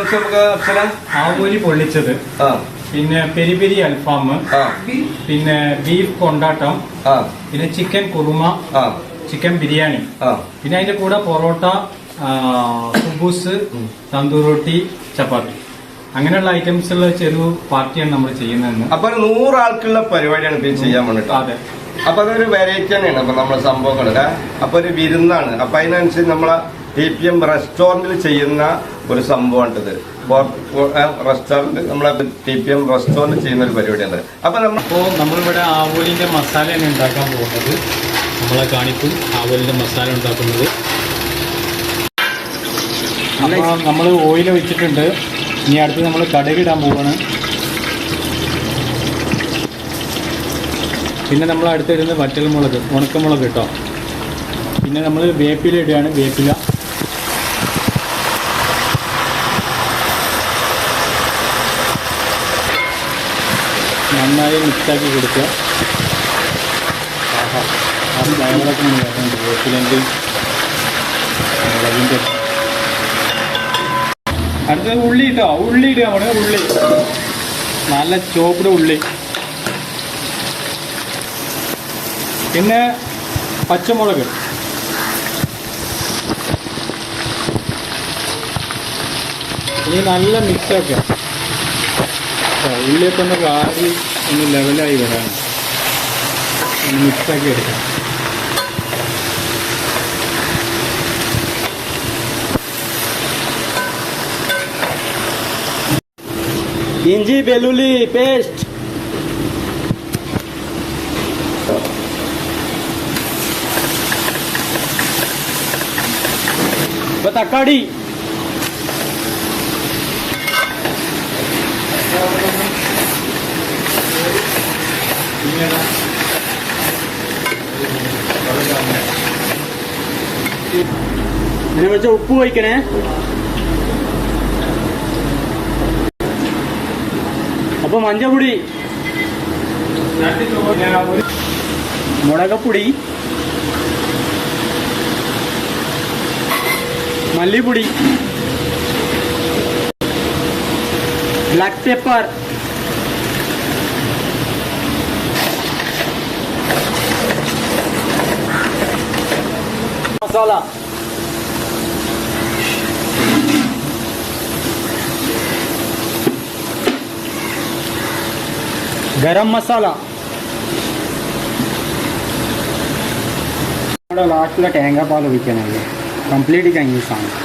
Items നമുക്ക് ആവോലി പൊള്ളിച്ചത്, പിന്നെ പെരി പെരി അൽഫാം, പിന്നെ ബീഫ് കൊണ്ടാട്ടം, പിന്നെ ചിക്കൻ കുറുമ, ചിക്കൻ ബിരിയാണി, പിന്നെ അതിന്റെ കൂടെ പൊറോട്ട, കുബൂസ്, തന്തൂർ റൊട്ടി, ചപ്പാത്തി, അങ്ങനെയുള്ള ഐറ്റംസ് ഉള്ള ചെറു പാർട്ടിയാണ് നമ്മൾ ചെയ്യുന്നത്. അപ്പൊ 100 ആൾക്കുള്ള പരിപാടിയാണ് ഇപ്പൊ ചെയ്യാൻ വേണ്ടിട്ട്. അതെ. അപ്പൊ അതൊരു വെറൈറ്റി തന്നെയാണ് അപ്പൊ നമ്മളെ സംഭവങ്ങള്. അപ്പൊ ഒരു വിരുന്നാണ്. അപ്പൊ അതിനനുസരിച്ച് നമ്മളെ TPM റെസ്റ്റോറന്റിൽ ചെയ്യുന്ന ഒരു സംഭവമാണിത്. റെസ്റ്റോറന്റ് നമ്മളെ TPM റെസ്റ്റോറന്റ് ചെയ്യുന്ന ഒരു പരിപാടിയാണ്. അപ്പൊ നമ്മളിവിടെ ആവോലിന്റെ മസാലയാണ് ഉണ്ടാക്കാൻ പോകുന്നത്. നമ്മളെ കാണിക്കും ആവോലിന്റെ മസാല ഉണ്ടാക്കുന്നത്. അപ്പോൾ നമ്മൾ ഓയിൽ ഒഴിച്ചിട്ടുണ്ട്. ഇനി അടുത്ത് നമ്മൾ കടുകിടാൻ പോവാണ്. പിന്നെ നമ്മൾ അടുത്തിടുന്നത് വറ്റൽമുളക്, ഉണക്കമുളക് കേട്ടോ. പിന്നെ നമ്മൾ വേപ്പില ഇടുകയാണ്. വേപ്പില നന്നായി മിക്സാക്കി കൊടുക്കുക. അത് ഫ്ലേവറൊക്കെ ഉണ്ടാക്കുന്നുണ്ട് വേപ്പിലെങ്കിൽ മുളകിൻ്റെ. അടുത്തത് ഉള്ളി കേട്ടോ. ഉള്ളി ഇടുക. നമ്മൾ ഉള്ളി നല്ല ചോപ്പ്ഡ് ഉള്ളി, പിന്നെ പച്ചമുളക്, ഇനി നല്ല മിക്സൊക്കെ ഉള്ളിയൊക്കെ ഒന്ന് വാരി ഒന്ന് ലെവലായി വരാൻ മിക്സാക്കി എടുക്കാം. ഇഞ്ചി വെളുള്ളി പേസ്റ്റ്, ഇപ്പൊ തക്കാളി, ഇതിനെ വെച്ച ഉപ്പ് വയ്ക്കണേ. അപ്പൊ മഞ്ഞപ്പൊടി, മുളകപ്പൊടി, മല്ലിപ്പൊടി, ബ്ലാക്ക് പെപ്പർ, മസാല, ഗരം മസാല. നമ്മുടെ ലാസ്റ്റിലെ തേങ്ങാപ്പാൽ ഒഴിക്കാനല്ലേ കംപ്ലീറ്റ് കഴിഞ്ഞ സാധനം.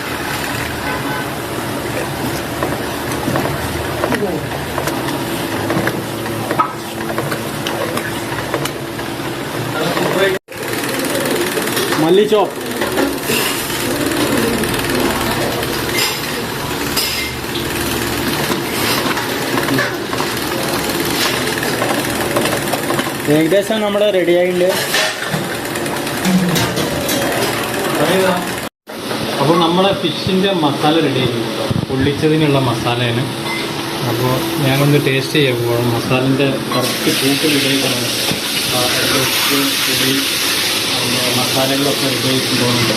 മല്ലിച്ചോപ്പ്, ഏകദേശം നമ്മുടെ റെഡി ആയിട്ടുണ്ട്. അപ്പോൾ നമ്മളെ ഫിഷിൻ്റെ മസാല റെഡി ആയിട്ടുണ്ട്. പൊള്ളിച്ചതിനുള്ള മസാലയാണ്. അപ്പോൾ ഞാനൊന്ന് ടേസ്റ്റ് ചെയ്യാൻ പോകണം. മസാലൻ്റെ കറക്റ്റ് കൂട്ട് റെഡിയായിട്ടാണ്. പൊടി മസാലകളൊക്കെ റെഡിയായിട്ടുണ്ടോന്നുണ്ട്.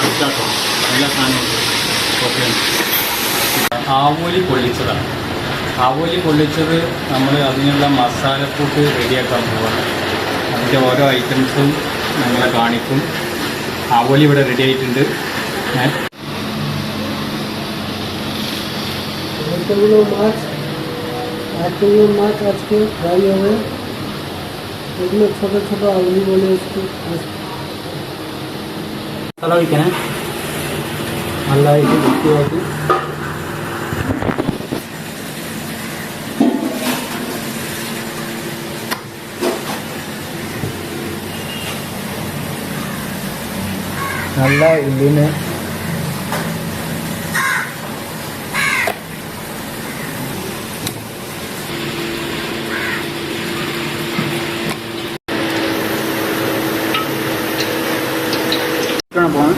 അടുത്താട്ടോ എല്ലാ സാധനവും ഓക്കെ. ആവോലി പൊള്ളിച്ചതാണ്. ആവോലി പൊള്ളിച്ചത് നമ്മൾ അതിനുള്ള മസാലക്കൂട്ട് റെഡിയാക്കാൻ പോവാണ്. അതിൻ്റെ ഓരോ ഐറ്റംസും ഞങ്ങളെ കാണിക്കും. ആവോലി ഇവിടെ റെഡി ആയിട്ടുണ്ട്. माछ आज के फ्राई हो गए. इसमें छोटे छोटे आलू बोले इसको मसाला वैकना अल्लाह बिस्की നല്ല ഉള്ളിനെ പോകാം.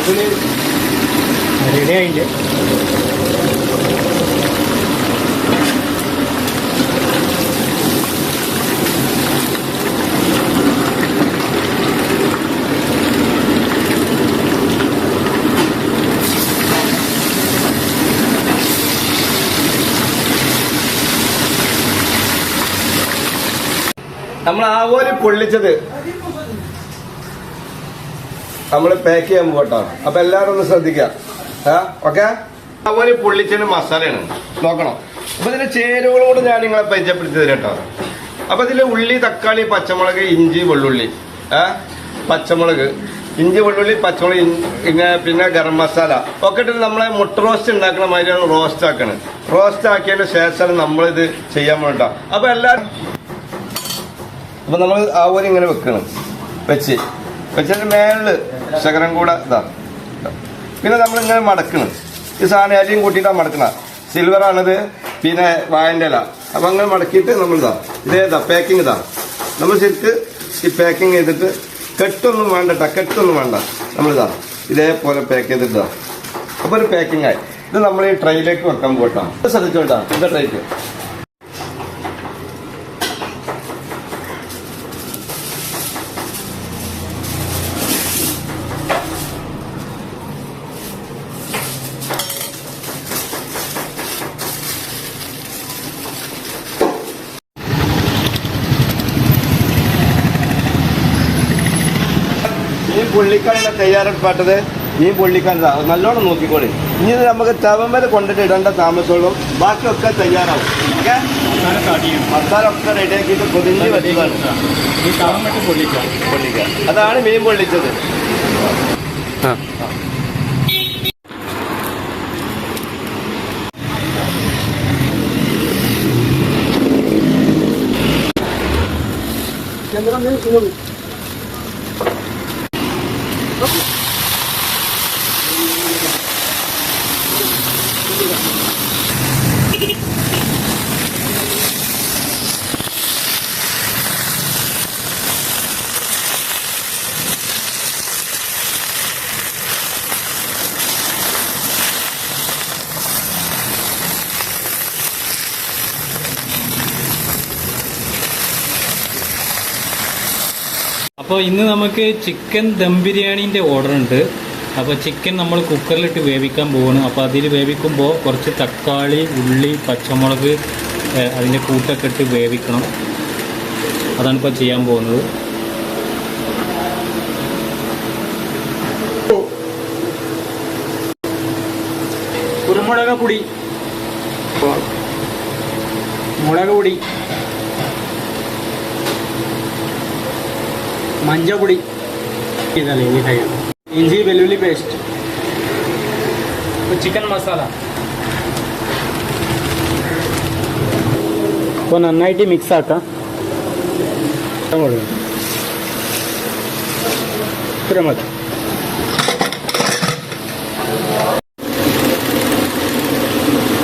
റെഡി ആയില്ലേ? നമ്മൾ ആവോലി പൊള്ളിച്ചത് നമ്മൾ പാക്ക് ചെയ്യാൻ പോട്ടോ. അപ്പൊ എല്ലാരും ഒന്ന് ശ്രദ്ധിക്കുക. ഓക്കെ, ആവോലി പൊള്ളിച്ചതിന് മസാലയാണ് നോക്കണം. അപ്പൊ ഇതിന്റെ ചേരുവകളോട് ഞാൻ നിങ്ങളെ പരിചയപ്പെടുത്തി തരാം കേട്ടോ. അപ്പൊ ഇതില് ഉള്ളി, തക്കാളി, പച്ചമുളക്, ഇഞ്ചി, വെള്ളുള്ളി, പച്ചമുളക്, ഇഞ്ചി, വെള്ളുള്ളി, പച്ചമുളക്, പിന്നെ ഗരം മസാല ഒക്കെ ഇട്ട് നമ്മളെ മുട്ട റോസ്റ്റ് ഉണ്ടാക്കണ മാതിരിയാണ് റോസ്റ്റ് ആക്കണത്. റോസ്റ്റ് ആക്കിയതിന് ശേഷമാണ് നമ്മളിത് ചെയ്യാൻ വേണ്ടിട്ടോ. അപ്പൊ എല്ലാവരും അപ്പൊ നമ്മൾ ആവോലി ഇങ്ങനെ വെക്കണം. വെച്ചതിന്റെ മേളില് ശകരം കൂടെ ഇതാ. പിന്നെ നമ്മളിങ്ങനെ മടക്കണം. ഈ സാധനം അരിയും കൂട്ടിയിട്ടാണ് മടക്കണ. സിൽവറാണിത്, പിന്നെ വാഴൻ്റെ ഇല. അപ്പൊ അങ്ങനെ മടക്കിയിട്ട് നമ്മളിതാ ഇതേതാ പാക്കിങ് ഇതാ. നമ്മൾ ശരിക്ക് ഈ പാക്കിങ് ചെയ്തിട്ട് കെട്ടൊന്നും വേണ്ട, കെട്ടൊന്നും വേണ്ട. നമ്മളിതാ ഇതേപോലെ പാക്ക് ചെയ്തിട്ടാ. അപ്പൊ ഒരു പാക്കിംഗ് ആയി. ഇത് നമ്മൾ ഈ ട്രൈയിലേക്ക് വെക്കാൻ പോട്ടാ. ശ്രദ്ധിച്ചോട്ടാ, ഇതാ ട്രൈക്ക്. മീൻ പൊള്ളിക്കാനുള്ള തയ്യാറെടുപ്പാട്ടത്. മീൻ പൊള്ളിക്കാൻ നല്ലോണം നോക്കിക്കോളി. ഇനി നമുക്ക് തവമേൽ കൊണ്ടിട്ട് ഇടേണ്ട താമസമുള്ളൂ. ബാക്കിയൊക്കെ തയ്യാറാവും. ഓക്കെ, മസാല ഒക്കെ റെഡിയാക്കിയിട്ട് പൊതിഞ്ഞ് വെച്ചതാണ്. പൊള്ളിക്കുക, അതാണ് മീൻ പൊള്ളിച്ചത്. അപ്പോൾ ഇന്ന് നമുക്ക് ചിക്കൻ ദം ബിരിയാണീൻ്റെ ഓർഡർ ഉണ്ട്. അപ്പോൾ ചിക്കൻ നമ്മൾ കുക്കറിലിട്ട് വേവിക്കാൻ പോവാണ്. അപ്പോൾ അതിൽ വേവിക്കുമ്പോൾ കുറച്ച് തക്കാളി, ഉള്ളി, പച്ചമുളക് അതിൻ്റെ കൂട്ടൊക്കെ ഇട്ട് വേവിക്കണം. അതാണ് ഇപ്പോൾ ചെയ്യാൻ പോകുന്നത്. കുരുമുളക് പൊടി, മുളക് പൊടി, മഞ്ഞപ്പൊടി, ഇഞ്ചി വെല്ലുള്ളി പേസ്റ്റ്, ചിക്കൻ മസാല. അപ്പോൾ നന്നായിട്ട് മിക്സ് ആക്കാം. ഇത്ര മതി.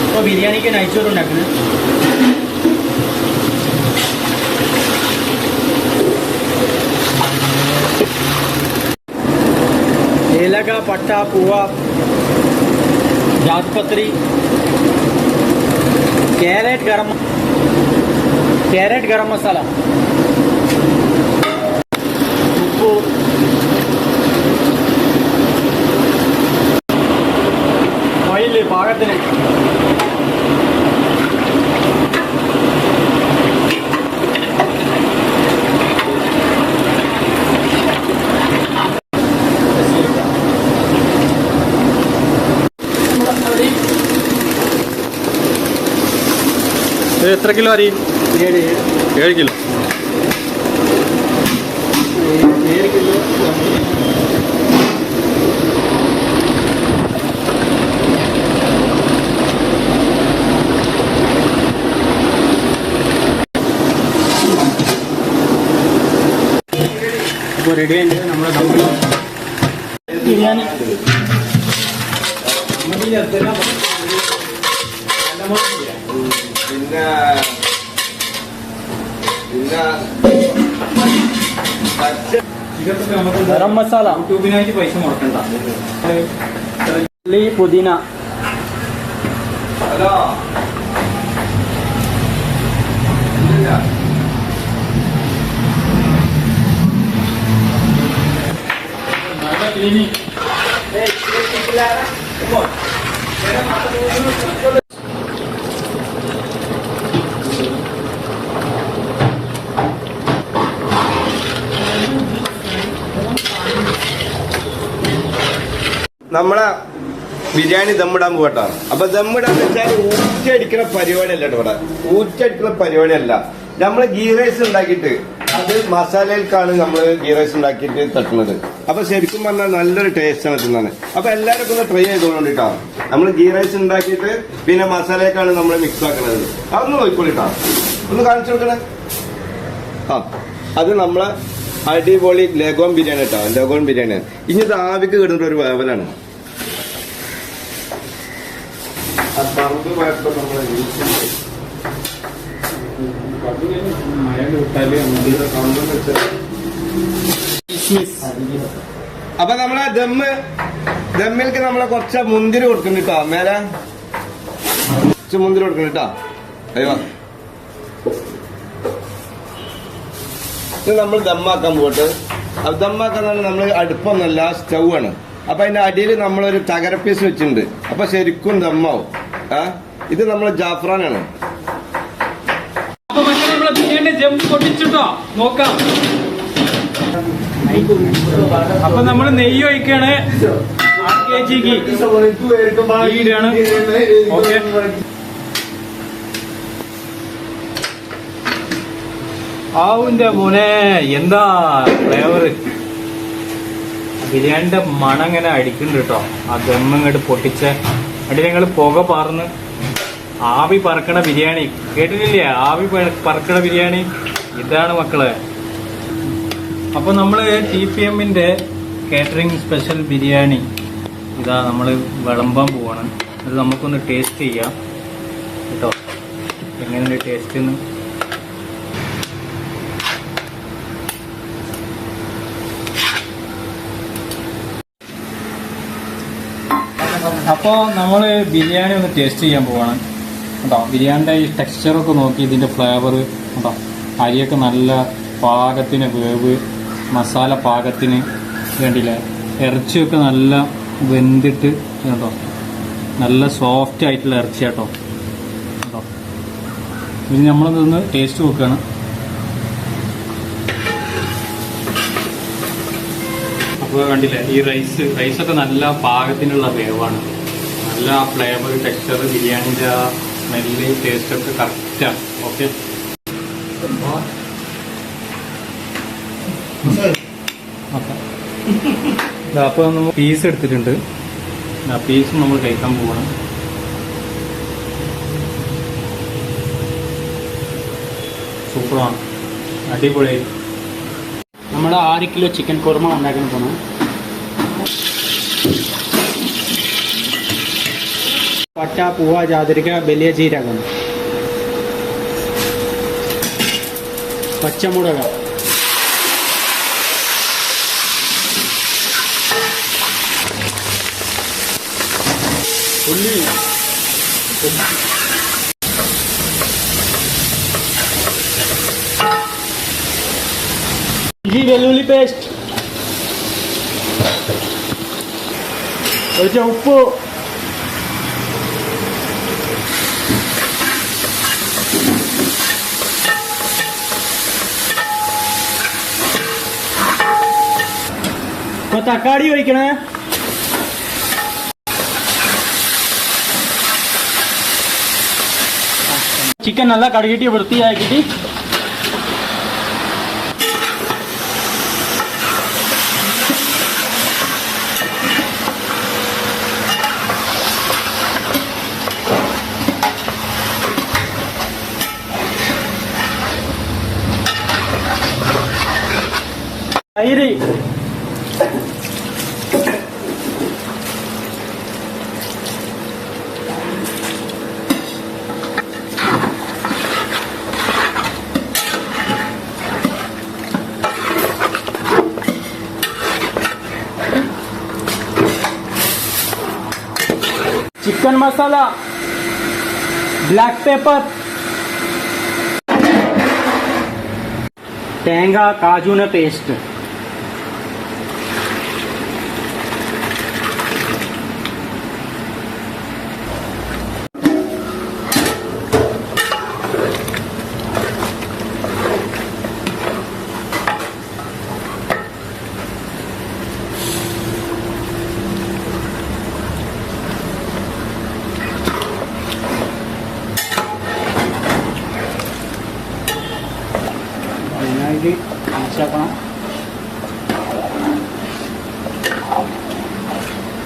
അപ്പോൾ ബിരിയാണിക്ക് നെയ്ച്ചോറ് ഉണ്ടാക്കുന്നത്. ഏലക്ക, പട്ട, പൂവ, ജാതിപത്രി, ക്യാരറ്റ് ഗരം മസാല, ഉപ്പ്, ഓയിൽ പാകത്തിന്, എത്ര കിലോ അരി? 7 കിലോ. 7 കിലോ. അപ്പോൾ റെഡി ആയിട്ട് നമ്മുടെ ബിരിയാണി. ഇതൊക്കെ നമുക്ക് ഗരം മസാല, യൂട്യൂബിനായിട്ട് പൈസ മുടക്കണ്ട. ഉള്ളി, പുതിന. ഹലോ നല്ല ക്ലീനിങ്. നമ്മളെ ബിരിയാണി ദമ്മിടാൻ പോകട്ടോ. അപ്പൊ ദമ്മിടാന്ന് വെച്ചാൽ ഊറ്റടിക്കുന്ന പരിപാടിയല്ല കേട്ടോ. ഇവിടെ ഊറ്റടിക്കുന്ന പരിപാടിയല്ല. നമ്മള് ഗീ റൈസ് ഉണ്ടാക്കിയിട്ട് അത് മസാലയിൽക്കാണ് നമ്മൾ ഗീ റൈസ് ഉണ്ടാക്കിയിട്ട് തട്ടുന്നത്. അപ്പൊ ശരിക്കും പറഞ്ഞാൽ നല്ലൊരു ടേസ്റ്റ് ആണ് തിന്നാണ്. അപ്പൊ എല്ലാവരും ഒന്ന് ട്രൈ ചെയ്തോണ്ടിട്ടോ. നമ്മൾ ഗീ റൈസ് ഉണ്ടാക്കിയിട്ട് പിന്നെ മസാലയിലേക്കാണ് നമ്മൾ മിക്സ് ആക്കുന്നത്. അതൊന്ന് നോക്കിക്കോളിട്ടോ, ഒന്ന് കാണിച്ചു കൊടുക്കണേ. അത് നമ്മളെ അടിപൊളി ലഗോൺ ബിരിയാണി കേട്ടോ. ലഗോൺ ബിരിയാണി ഇനി ഇത് ആവിക്ക് കിടുന്ന ഒരു വേവലാണ്. അപ്പൊ നമ്മളെ ദമ്മിൽക്ക് നമ്മളെ കുറച്ച് മുന്തിരി കൊടുക്കുന്നുണ്ട് കേട്ടോ. മേലെ കുറച്ച് മുന്തിരി കൊടുക്കുന്നുണ്ട് കേട്ടോ. അയ്യോ, ഇത് നമ്മൾ ദമ്മാക്കാൻ പോയിട്ട്. അത് ദമ്മാക്കാൻ നമ്മൾ അടുപ്പൊന്നല്ല, സ്റ്റൗ ആണ്. അപ്പൊ അതിന്റെ അടിയിൽ നമ്മളൊരു തകര പീസ് വെച്ചിട്ടുണ്ട്. അപ്പൊ ശരിക്കും ദമ്മാവും. ഇത് നമ്മളെ ജാഫ്രാനാണ്. അപ്പൊ മറ്റേ നമ്മളെ ബിരിയാണി ജം പൊട്ടിച്ചിട്ടോ നോക്കാം. അപ്പൊ നമ്മള് നെയ്യ് ഒഴിക്കാണ്. 1 kg ഓക്കെ. ആവുന്റെ മോനെ എന്താ ഫ്ലേവർ. ബിരിയാണിന്റെ മണം ഇങ്ങനെ അടിക്കുന്നുണ്ട് കേട്ടോ. ആ ദമ്മ് ഇങ്ങോട്ട് പൊട്ടിച്ച അടി ഞങ്ങൾ പുക പറന്ന് ആവി പറക്കണ ബിരിയാണി കേട്ടിട്ടില്ലേ? ആവി പറക്കണ ബിരിയാണി ഇതാണ് മക്കളെ. അപ്പൊ നമ്മള് TPMന്റെ കാറ്ററിംഗ് സ്പെഷ്യൽ ബിരിയാണി ഇതാ നമ്മള് വിളമ്പാൻ പോവാണ്. അത് നമുക്കൊന്ന് ടേസ്റ്റ് ചെയ്യാം കേട്ടോ, എങ്ങനെയുണ്ട് ടേസ്റ്റ് എന്ന്. അപ്പോൾ നമ്മൾ ബിരിയാണി ഒന്ന് ടേസ്റ്റ് ചെയ്യാൻ പോവാണ് കേട്ടോ. ബിരിയാണിയുടെ ഈ ടെക്സ്ചറൊക്കെ നോക്കി ഇതിൻ്റെ ഫ്ലേവർ കേട്ടോ. അരിയൊക്കെ നല്ല പാകത്തിന് വേവ്, മസാല പാകത്തിന് വേണ്ടിയില്ല. ഇറച്ചിയൊക്കെ നല്ല വെന്തിട്ട് കേട്ടോ, നല്ല സോഫ്റ്റ് ആയിട്ടുള്ള ഇറച്ചി കേട്ടോ കേട്ടോ. ഇനി നമ്മളതൊന്ന് ടേസ്റ്റ് നോക്കുകയാണ്. അപ്പോൾ കണ്ടില്ലേ, ഈ റൈസൊക്കെ നല്ല പാകത്തിനുള്ള വേവാണ്. നല്ല ഫ്ലേവർ, ടെക്സ്ചർ, ബിരിയാണിൻ്റെ ആ സ്മെല്ല്, ടേസ്റ്റൊക്കെ കറക്റ്റാണ്. ഓക്കെ, അപ്പോൾ നമ്മൾ പീസ് എടുത്തിട്ടുണ്ട്. ആ പീസ് നമ്മൾ കഴിക്കാൻ പോകണം. സൂപ്പറാണ്, അടിപൊളിയായി. നമ്മുടെ 6 കിലോ ചിക്കൻ കുറുമ ഉണ്ടാക്കാൻ പോകണം. പട്ട, പൂവ, ജാതിരിക്ക, വലിയ ജീരകം, പച്ചമുളക്, ഉള്ളി, ഇഞ്ചി വെല്ലുള്ളി പേസ്റ്റ്, കുറച്ച് ഉപ്പ്, ഇപ്പൊ തക്കാളി ഒഴിക്കണേ. ചിക്കൻ നല്ല കഴുകിയിട്ട് വൃത്തിയാക്കിയിട്ട് തൈര്, चिकन मसाला, ब्लैक पेपर, तेंगा काजू ने पेस्ट,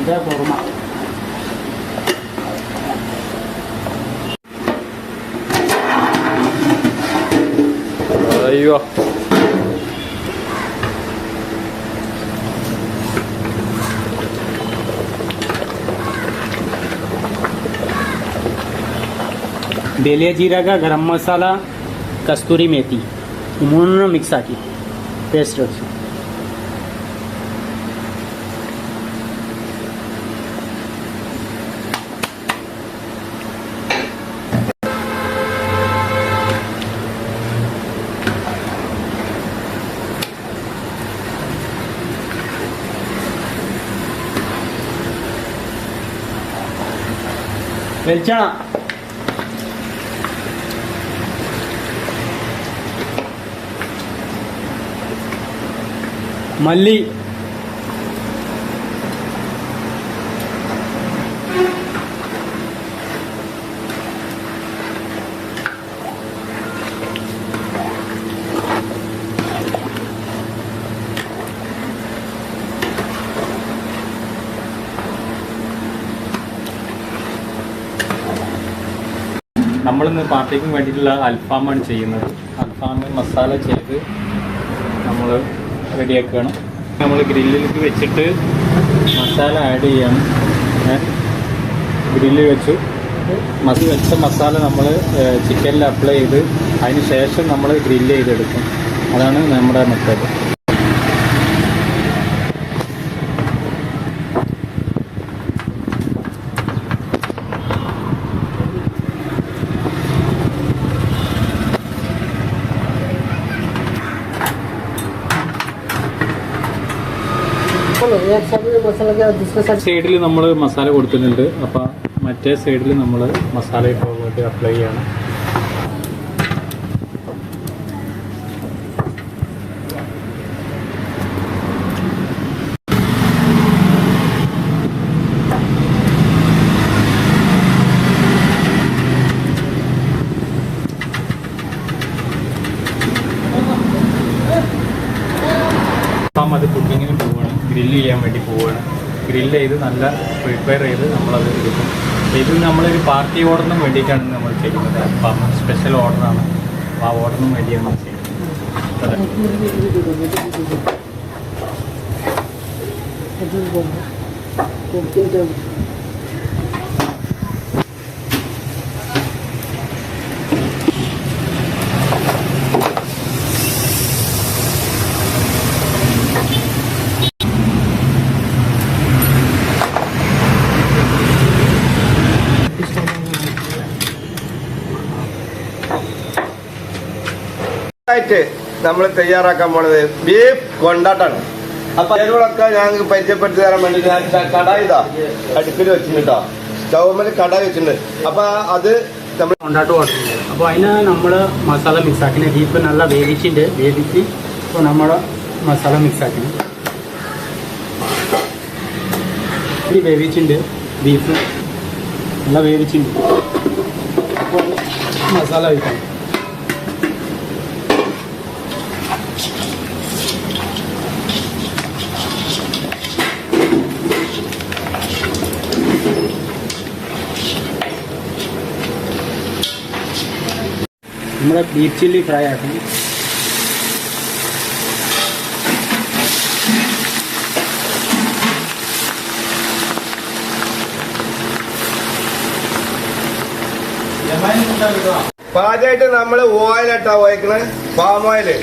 इधर कोरमा, അയ്യോ बेलिया जीरा का गरम मसाला, कस्तूरी मेथी मूनों मिक्स आकी पेस्ट रखी. वेलचणा, मल्ली, നമ്മളിന്ന് പാർട്ടിക്ക് വേണ്ടിയിട്ടുള്ള അൽഫാമാണ് ചെയ്യുന്നത്. അൽഫാം മസാല ചെയ്ത് നമ്മൾ റെഡിയാക്കുകയാണ്. നമ്മൾ ഗ്രില്ലിലേക്ക് വെച്ചിട്ട് മസാല ആഡ് ചെയ്യണം. ഗ്രില്ലിൽ വെച്ചു വെച്ച മസാല നമ്മൾ ചിക്കനിൽ അപ്ലൈ ചെയ്ത് അതിന് ശേഷം നമ്മൾ ഗ്രില്ല് ചെയ്തെടുക്കും. അതാണ് നമ്മുടെ മെത്തേഡ്. एक साइड में मसाला गया दूसरे साइड സൈഡിൽ നമ്മൾ മസാല കൊടുത്തിട്ടുണ്ട്. അപ്പോൾ മറ്റേ സൈഡിൽ നമ്മൾ മസാല ഇപ്പോൾ അപ്ലൈ ചെയ്യണം. അപ്പം അത് കുക്കിങ്ങിന് പോവുകയാണ്, ഗ്രില്ല് ചെയ്യാൻ വേണ്ടി പോവുകയാണ്. ഗ്രില്ല് ചെയ്ത് നല്ല പ്രിപ്പയർ ചെയ്ത് നമ്മളത് എടുക്കും. ഇത് നമ്മളൊരു പാർട്ടി ഓർഡറിനും വേണ്ടിയിട്ടാണ് നമ്മൾ ചെയ്യുന്നത്. അപ്പം സ്പെഷ്യൽ ഓർഡറാണ്. ആ ഓർഡറിനും വേണ്ടിയാണ് നമ്മൾ ചെയ്യുന്നത്. ആയിട്ട് നമ്മൾ തയ്യാറാക്കാൻ പോണത് ബീഫ് കൊണ്ടാട്ടാണ്. അപ്പൊ അതിനോടൊക്കെ ഞങ്ങൾക്ക് പരിചയപ്പെടുത്തി തരാൻ വേണ്ടി ഞാൻ കടായി ഇതാ അടുപ്പിൽ വെച്ചിട്ടുണ്ടോ, സ്റ്റൗമിൽ കടായി വെച്ചിട്ടുണ്ട്. അപ്പൊ അത് നമ്മൾ കൊണ്ടാട്ട് കൊടുക്കുന്നത്. അപ്പോൾ അതിന് നമ്മൾ മസാല മിക്സ് ആക്കുന്നത്. ബീഫ് നല്ല വേവിച്ച് ഇപ്പോൾ നമ്മൾ മസാല മിക്സ് ആക്കണം. ഇത് വേവിച്ചിട്ടുണ്ട്, ബീഫ് നല്ല വേവിച്ചിട്ടുണ്ട്. അപ്പോൾ മസാല വയ്ക്കണം. നമ്മുടെ ബീഫ് ചില്ലി ഫ്രൈ ആക്കണം. പാചകമായിട്ട് നമ്മൾ ഓയിലായിട്ടാ ഒഴിക്കണേ, പാം ഓയില്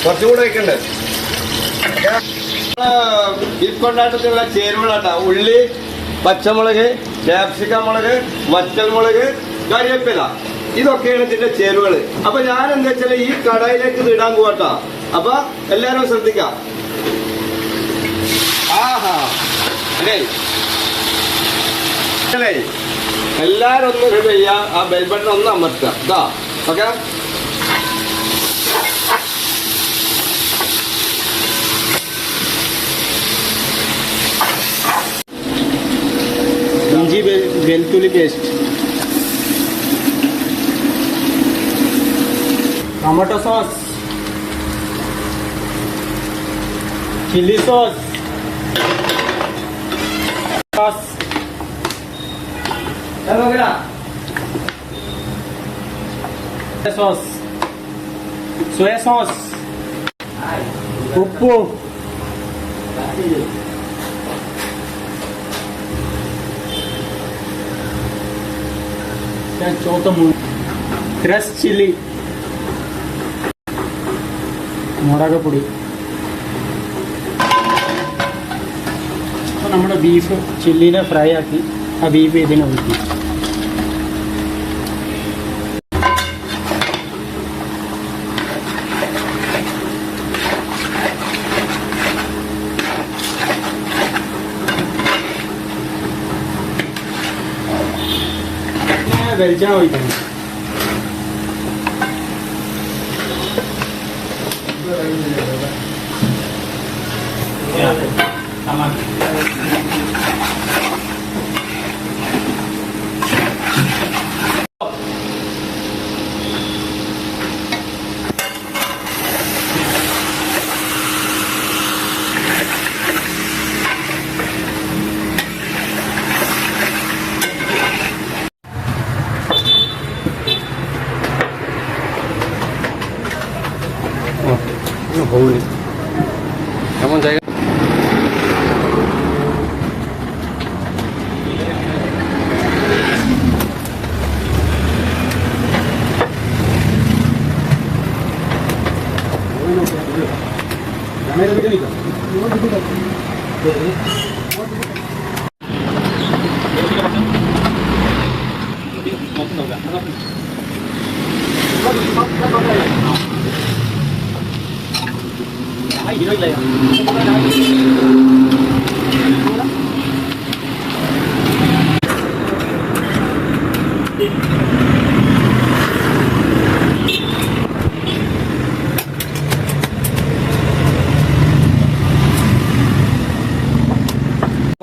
കുറച്ചുകൂടെ ഒഴിക്കണ്ട്. ബീഫ് കൊണ്ടാട്ടത്തിലുള്ള ചേരുവകളാട്ടാ ഉള്ളി, പച്ചമുളക്, ക്യാപ്സിക്കം മുളക്, വറ്റൽമുളക്, കറിവേപ്പില, ഇതൊക്കെയാണ് ഇതിന്റെ ചേരുവകൾ. അപ്പൊ ഞാൻ എന്താ വെച്ചാൽ ഈ കടായിലേക്ക് ഇത് ഇടാൻ പോകട്ടോ. അപ്പൊ എല്ലാരും ശ്രദ്ധിക്കാം. ആഹാ അല്ലേ, എല്ലാരും ഒന്ന് ഇത് ചെയ്യാ. ആ ബെൽ ബട്ടൺ ഒന്ന് അമർത്തുക. ഇതാ ഓക്കെ. ഇഞ്ചി വെളുത്തുള്ളി paste, tomato sauce, chilli sauce, sauce, soya sauce, उप्पू, क्रश चिली, മുളക് പൊടി. അപ്പോൾ നമ്മുടെ ബീഫ് ചില്ലിനെ ഫ്രൈ ആക്കി ആ ബീഫ് ഇതിനെ ഒഴിക്കും. വെളിച്ചെണ്ണ ഒഴിക്കണം. হয়নি কেমন জায়গা?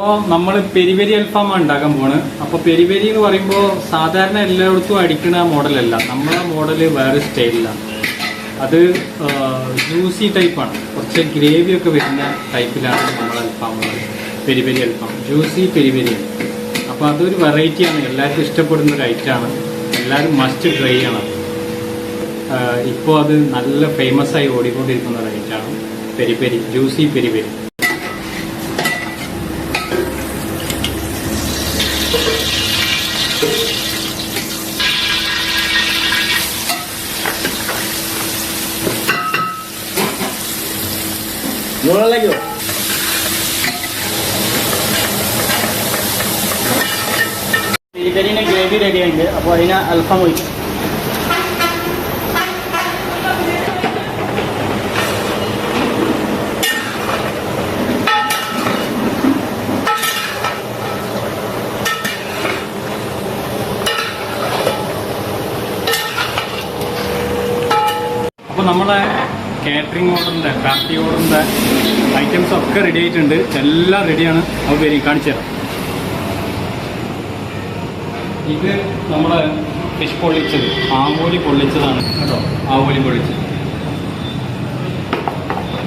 അപ്പോൾ നമ്മൾ പെരി പെരി അൽഫാമാണ് ഉണ്ടാക്കാൻ പോണ്. അപ്പോൾ പെരി പെരി എന്ന് പറയുമ്പോൾ സാധാരണ എല്ലായിടത്തും അടിക്കുന്ന മോഡലല്ല, നമ്മളെ മോഡല് വേറെ സ്റ്റൈലിലാണ്. അത് ജ്യൂസി ടൈപ്പാണ്, കുറച്ച് ഗ്രേവിയൊക്കെ വരുന്ന ടൈപ്പിലാണ് നമ്മൾ അൽഫാം പെരി പെരി അൽഫാം, ജ്യൂസി പെരി പെരിയാണ്. അപ്പോൾ അതൊരു വെറൈറ്റിയാണ്, എല്ലാവർക്കും ഇഷ്ടപ്പെടുന്ന ഒരു ഐറ്റമാണ്, എല്ലാവരും മസ്റ്റ് ട്രൈ ചെയ്യണം. ഇപ്പോൾ അത് നല്ല ഫേമസ് ആയി ഓടിക്കൊണ്ടിരിക്കുന്ന ഒരു ഐറ്റമാണ് peri peri, juicy peri peri. പെരിപെരിന്റെ ഗ്രേവി റെഡി ആയിട്ട്, അപ്പോൾ അതിന് അൽഫാം ഒഴിക്കും. അപ്പോൾ നമ്മളെ കാറ്ററിംഗ് ഓർഡറിൻ്റെ പാർട്ടി ഓർഡറിൻ്റെ ഐറ്റംസ് ഒക്കെ റെഡി ആയിട്ടുണ്ട്, എല്ലാം റെഡിയാണ്. അപ്പോൾ പേര് കാണിച്ചു തരാം. ഇത് നമ്മുടെ ഫിഷ് പൊള്ളിച്ചത്, ആവോലി പൊള്ളിച്ചതാണ് കേട്ടോ, ആവോലി പൊള്ളിച്ചത്.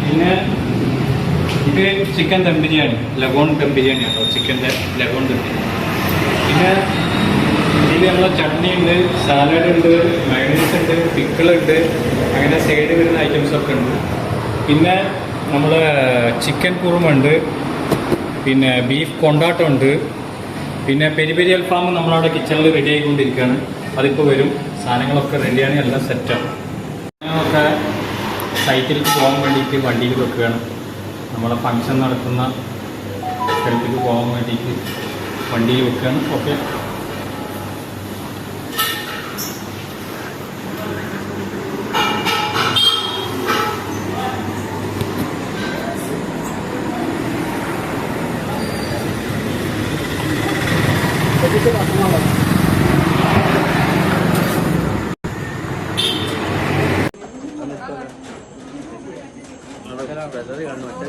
പിന്നെ ഇത് ചിക്കൻ ദം ബിരിയാണി, ലഗോൺ ദം ബിരിയാണി കേട്ടോ, ചിക്കൻ്റെ ലഗോൺ ദം ബിരിയാണി. പിന്നെ ഇതിൽ നമ്മളെ ചട്നി ഉണ്ട്, സാലഡ് ഉണ്ട്, മയണൈസ് ഉണ്ട്, പിക്കിളുണ്ട്, അങ്ങനെ സൈഡ് വരുന്ന ഐറ്റംസൊക്കെ ഉണ്ട്. പിന്നെ നമ്മൾ ചിക്കൻ കുറുമ ഉണ്ട്, പിന്നെ ബീഫ് കൊണ്ടാട്ടം ഉണ്ട്, പിന്നെ പെരി പെരി അൽഫാം നമ്മളവിടെ കിച്ചണിൽ റെഡി ആയിക്കൊണ്ടിരിക്കുകയാണ്. അതിപ്പോൾ വരും, സാധനങ്ങളൊക്കെ റെഡിയാണ്, എല്ലാം സെറ്റാണ്. ഞങ്ങളൊക്കെ സൈറ്റിൽ പോകാൻ വേണ്ടിയിട്ട് വണ്ടിയിൽ വെക്കുകയാണ്. നമ്മളെ ഫങ്ഷൻ നടക്കുന്ന സ്ഥലത്തേക്ക് പോകാൻ വേണ്ടിയിട്ട് വണ്ടിയിൽ വെക്കുകയാണ്. ഓക്കെ. പ്രസവം കാണുന്നു.